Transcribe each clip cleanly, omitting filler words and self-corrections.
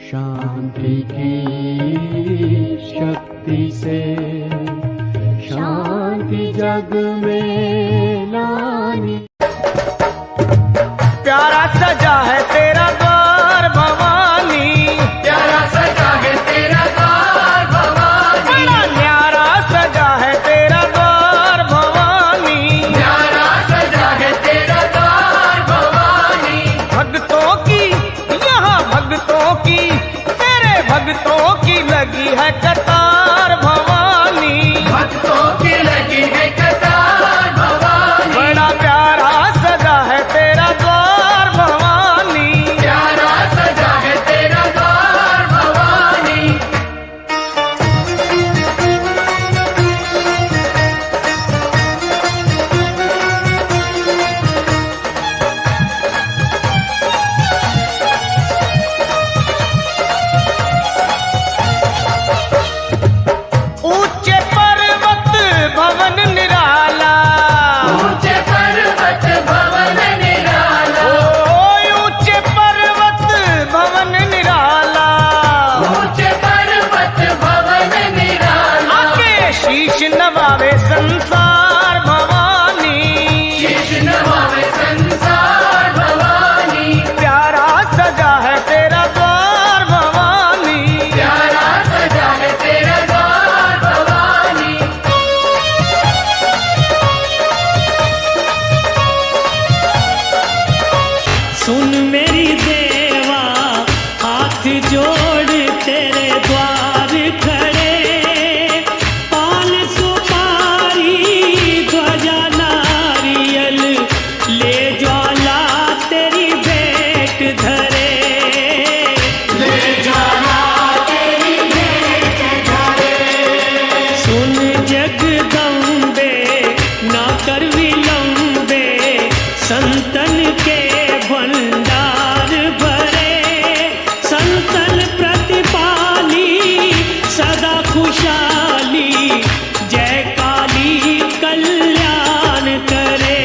शांति की शक्ति से शांति जग में लानी। प्यारा सजा है तेरा द्वार भवानी, प्यारा सजा है तेरा द्वार भवानी, बड़ा न्यारा सजा है तेरा द्वार भवानी, प्यारा सजा है तेरा द्वार भवानी। भक्तों की यहाँ भक्तों की तेरे भक्तों की लगी है कतार भवानी, भक्तों की लगी है कतार भवानी, बड़ा प्यारा सजा है तेरा द्वार भवानी, प्यारा सजा है तेरा द्वार भवानी। ऊंचे पर्वत भवन निराला, ऊंचे पर्वत भवन निराला, ऊंचे पर्वत भवन निराला, ऊंचे पर्वत भवन निराला, आके शीश नवावे संसार भवानी, शीश नवावे संसार भवानी, प्यारा सजा है तेरा द्वार भवानी, प्यारा सजा है तेरा द्वार भवानी। सुन मेरी देवा हाथ जोड़ तेरे द्वार खड़े, पान सुपारी ध्वजा नारियल ले ज्वाला तेरी भेंट धरे, ले ज्वाला तेरी भेंट धरे, सुन जगदम्बे ना कर विलंबे, संतन के भंडार भरे, संतन प्रतिपाली सदा खुशहाली, जय काली कल्याण करे।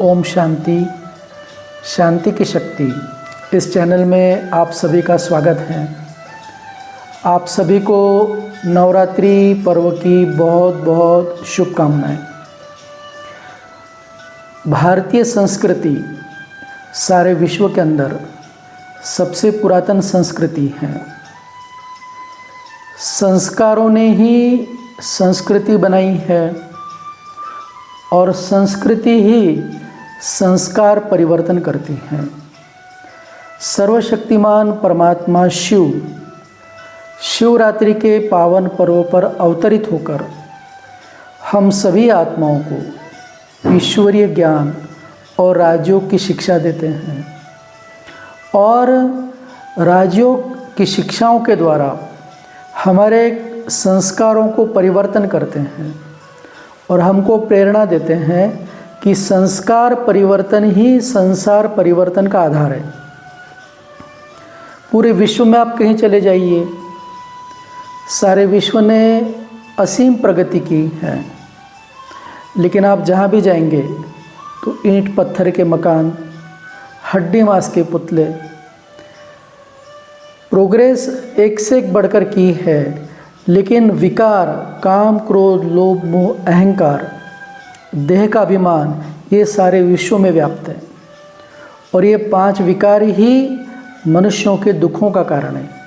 ओम शांति, शांति की शक्ति इस चैनल में आप सभी का स्वागत है। आप सभी को नवरात्रि पर्व की बहुत बहुत शुभकामनाएं। भारतीय संस्कृति सारे विश्व के अंदर सबसे पुरातन संस्कृति है। संस्कारों ने ही संस्कृति बनाई है और संस्कृति ही संस्कार परिवर्तन करती है। सर्वशक्तिमान परमात्मा शिवरात्रि के पावन पर्व पर अवतरित होकर हम सभी आत्माओं को ईश्वरीय ज्ञान और राजयोग की शिक्षा देते हैं और राजयोग की शिक्षाओं के द्वारा हमारे संस्कारों को परिवर्तन करते हैं और हमको प्रेरणा देते हैं कि संस्कार परिवर्तन ही संसार परिवर्तन का आधार है। पूरे विश्व में आप कहीं चले जाइए, सारे विश्व ने असीम प्रगति की है, लेकिन आप जहाँ भी जाएंगे तो ईंट पत्थर के मकान, हड्डी मांस के पुतले, प्रोग्रेस एक से एक बढ़कर की है, लेकिन विकार, काम, क्रोध, लोभ, मोह, अहंकार, देह का अभिमान, ये सारे विश्व में व्याप्त है और ये 5 विकार ही मनुष्यों के दुखों का कारण है।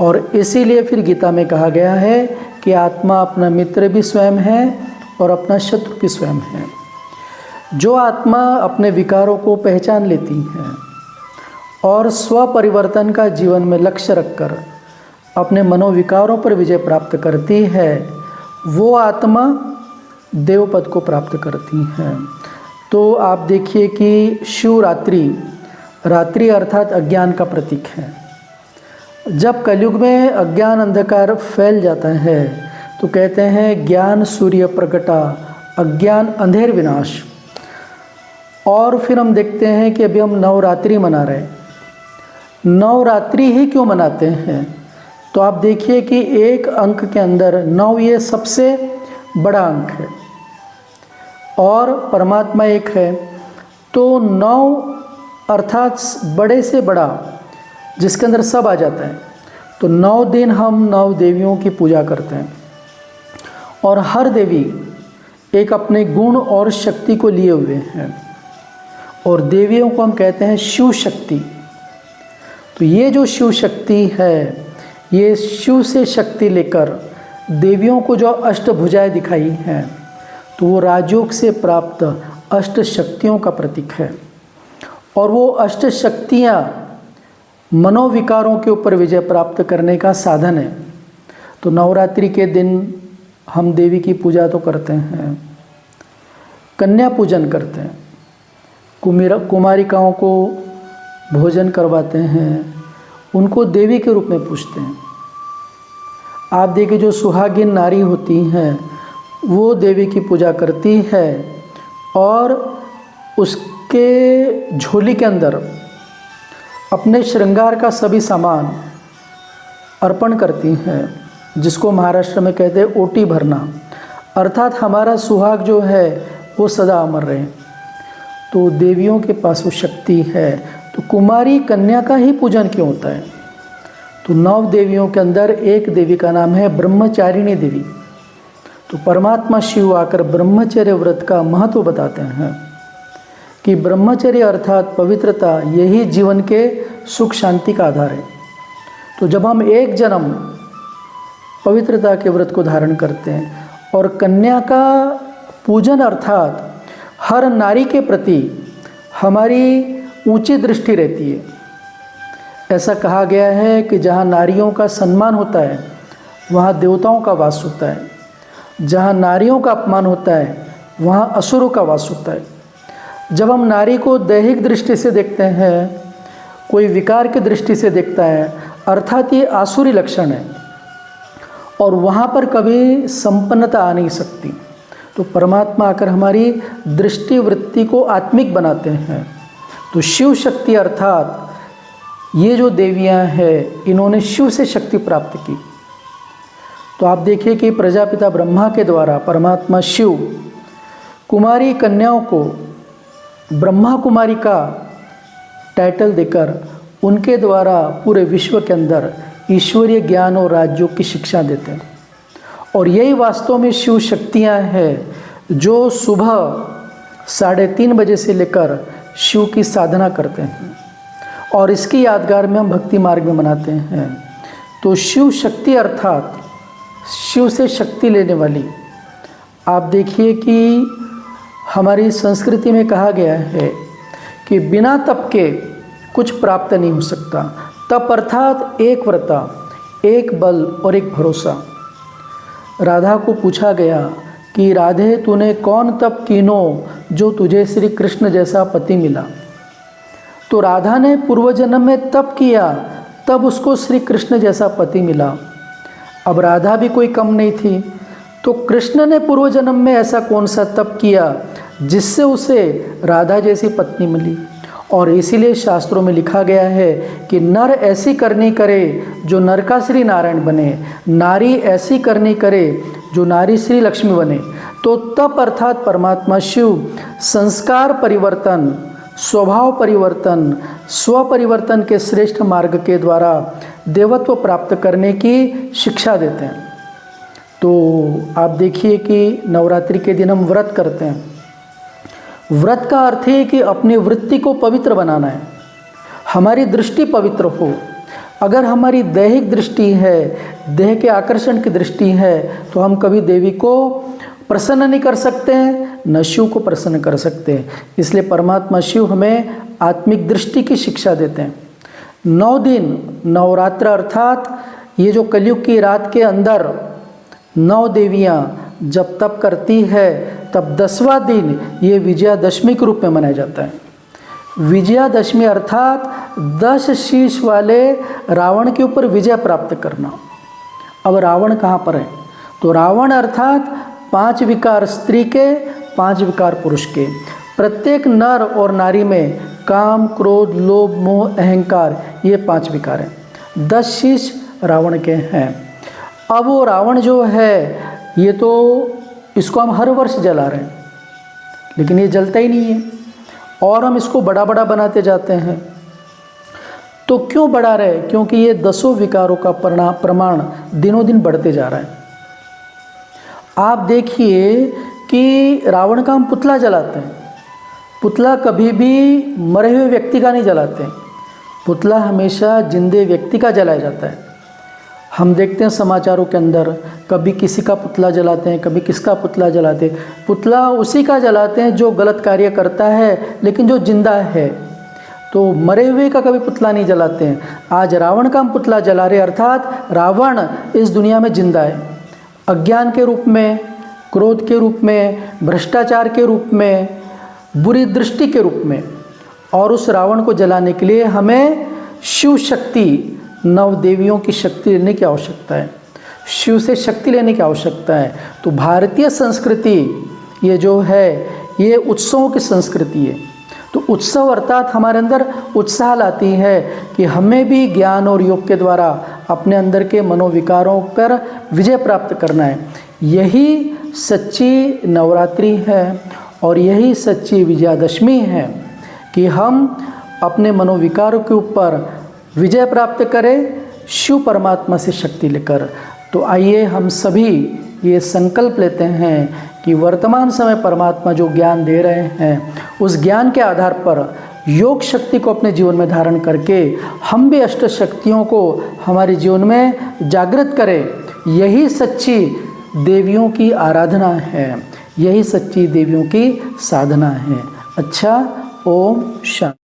और इसीलिए फिर गीता में कहा गया है कि आत्मा अपना मित्र भी स्वयं है और अपना शत्रु भी स्वयं है। जो आत्मा अपने विकारों को पहचान लेती है और स्व परिवर्तन का जीवन में लक्ष्य रखकर अपने मनोविकारों पर विजय प्राप्त करती है, वो आत्मा देवपद को प्राप्त करती है। तो आप देखिए कि शिवरात्रि, रात्रि अर्थात अज्ञान का प्रतीक है। जब कलयुग में अज्ञान अंधकार फैल जाता है तो कहते हैं ज्ञान सूर्य प्रकटा, अज्ञान अंधेर विनाश। और फिर हम देखते हैं कि अभी हम नवरात्रि मना रहे हैं। नवरात्रि ही क्यों मनाते हैं? तो आप देखिए कि एक अंक के अंदर 9 ये सबसे बड़ा अंक है और परमात्मा एक है, तो 9 अर्थात बड़े से बड़ा, जिसके अंदर सब आ जाता है। तो 9 दिन हम 9 देवियों की पूजा करते हैं और हर देवी एक अपने गुण और शक्ति को लिए हुए हैं और देवियों को हम कहते हैं शिव शक्ति। तो ये जो शिव शक्ति है, ये शिव से शक्ति लेकर देवियों को जो अष्टभुजाएं दिखाई हैं, तो वो राजयोग से प्राप्त अष्ट शक्तियों का प्रतीक है और वो अष्ट शक्तियाँ मनोविकारों के ऊपर विजय प्राप्त करने का साधन है। तो नवरात्रि के दिन हम देवी की पूजा तो करते हैं, कन्या पूजन करते हैं, कुमारिकाओं को भोजन करवाते हैं, उनको देवी के रूप में पूजते हैं। आप देखिए जो सुहागिन नारी होती हैं वो देवी की पूजा करती है और उसके झोली के अंदर अपने श्रृंगार का सभी सामान अर्पण करती हैं, जिसको महाराष्ट्र में कहते हैं ओटी भरना, अर्थात हमारा सुहाग जो है वो सदा अमर रहे। तो देवियों के पास वो शक्ति है। तो कुमारी कन्या का ही पूजन क्यों होता है? तो 9 देवियों के अंदर एक देवी का नाम है ब्रह्मचारिणी देवी। तो परमात्मा शिव आकर ब्रह्मचर्य व्रत का महत्व बताते हैं कि ब्रह्मचर्य अर्थात पवित्रता, यही जीवन के सुख शांति का आधार है। तो जब हम एक जन्म पवित्रता के व्रत को धारण करते हैं और कन्या का पूजन अर्थात हर नारी के प्रति हमारी ऊंची दृष्टि रहती है। ऐसा कहा गया है कि जहाँ नारियों का सम्मान होता है वहाँ देवताओं का वास होता है, जहाँ नारियों का अपमान होता है वहाँ असुरों का वास होता है। जब हम नारी को दैहिक दृष्टि से देखते हैं, कोई विकार की दृष्टि से देखता है, अर्थात ये आसुरी लक्षण है और वहाँ पर कभी संपन्नता आ नहीं सकती। तो परमात्मा आकर हमारी दृष्टि वृत्ति को आत्मिक बनाते हैं। तो शिव शक्ति अर्थात ये जो देवियाँ हैं, इन्होंने शिव से शक्ति प्राप्त की। तो आप देखिए कि प्रजापिता ब्रह्मा के द्वारा परमात्मा शिव कुमारी कन्याओं को ब्रह्मा कुमारी का टाइटल देकर उनके द्वारा पूरे विश्व के अंदर ईश्वरीय ज्ञान और राज्यों की शिक्षा देते हैं। और यही वास्तव में शिव शक्तियाँ हैं जो सुबह 3:30 बजे से लेकर शिव की साधना करते हैं और इसकी यादगार में हम भक्ति मार्ग में मनाते हैं। तो शिव शक्ति अर्थात शिव से शक्ति लेने वाली, आप देखिए कि हमारी संस्कृति में कहा गया है कि बिना तप के कुछ प्राप्त नहीं हो सकता। तप अर्थात एक व्रता, एक बल और एक भरोसा। राधा को पूछा गया कि राधे तूने कौन तप कीनो जो तुझे श्री कृष्ण जैसा पति मिला। तो राधा ने पूर्व जन्म में तप किया, तब उसको श्री कृष्ण जैसा पति मिला। अब राधा भी कोई कम नहीं थी, तो कृष्ण ने पूर्व जन्म में ऐसा कौन सा तप किया जिससे उसे राधा जैसी पत्नी मिली। और इसीलिए शास्त्रों में लिखा गया है कि नर ऐसी करनी करे जो नर का श्री नारायण बने, नारी ऐसी करनी करे जो नारी श्री लक्ष्मी बने। तो तप अर्थात परमात्मा शिव संस्कार परिवर्तन, स्वभाव परिवर्तन, स्व परिवर्तन के श्रेष्ठ मार्ग के द्वारा देवत्व प्राप्त करने की शिक्षा देते हैं। तो आप देखिए कि नवरात्रि के दिन हम व्रत करते हैं। व्रत का अर्थ है कि अपनी वृत्ति को पवित्र बनाना है, हमारी दृष्टि पवित्र हो। अगर हमारी दैहिक दृष्टि है, देह के आकर्षण की दृष्टि है, तो हम कभी देवी को प्रसन्न नहीं कर सकते हैं, न शिव को प्रसन्न कर सकते हैं। इसलिए परमात्मा शिव हमें आत्मिक दृष्टि की शिक्षा देते हैं। 9 दिन नवरात्र अर्थात ये जो कलयुग की रात के अंदर 9 देवियाँ जब तप करती है, तब 10वां दिन ये विजयादशमी के रूप में मनाया जाता है। विजयादशमी अर्थात 10 शीश वाले रावण के ऊपर विजय प्राप्त करना। अब रावण कहाँ पर है? तो रावण अर्थात 5 विकार स्त्री के, 5 विकार पुरुष के। प्रत्येक नर और नारी में काम, क्रोध, लोभ, मोह, अहंकार, ये 5 विकार हैं। 10 शीश रावण के हैं। अब वो रावण जो है, ये तो इसको हम हर वर्ष जला रहे हैं, लेकिन ये जलता ही नहीं है और हम इसको बड़ा बड़ा बनाते जाते हैं। तो क्यों बढ़ा रहे? क्योंकि ये 10 विकारों का प्रमाण दिनों दिन बढ़ते जा रहा है। आप देखिए कि रावण का हम पुतला जलाते हैं। पुतला कभी भी मरे हुए व्यक्ति का नहीं जलाते हैं, पुतला हमेशा जिंदे व्यक्ति का जलाया जाता है। हम देखते हैं समाचारों के अंदर, कभी किसी का पुतला जलाते हैं, कभी किसका पुतला जलाते हैं। पुतला उसी का जलाते हैं जो गलत कार्य करता है, लेकिन जो जिंदा है। तो मरे हुए का कभी पुतला नहीं जलाते हैं। आज रावण का हम पुतला जला रहे, अर्थात रावण इस दुनिया में जिंदा है, अज्ञान के रूप में, क्रोध के रूप में, भ्रष्टाचार के रूप में, बुरी दृष्टि के रूप में। और उस रावण को जलाने के लिए हमें शिव शक्ति, 9 देवियों की शक्ति लेने की आवश्यकता है, शिव से शक्ति लेने की आवश्यकता है। तो भारतीय संस्कृति ये जो है, ये उत्सवों की संस्कृति है। तो उत्सव अर्थात हमारे अंदर उत्साह लाती है कि हमें भी ज्ञान और योग के द्वारा अपने अंदर के मनोविकारों पर विजय प्राप्त करना है। यही सच्ची नवरात्रि है और यही सच्ची विजयादशमी है कि हम अपने मनोविकारों के ऊपर विजय प्राप्त करें शिव परमात्मा से शक्ति लेकर। तो आइए हम सभी ये संकल्प लेते हैं कि वर्तमान समय परमात्मा जो ज्ञान दे रहे हैं, उस ज्ञान के आधार पर योग शक्ति को अपने जीवन में धारण करके हम भी अष्ट शक्तियों को हमारे जीवन में जागृत करें। यही सच्ची देवियों की आराधना है, यही सच्ची देवियों की साधना है। अच्छा, ओम शांति।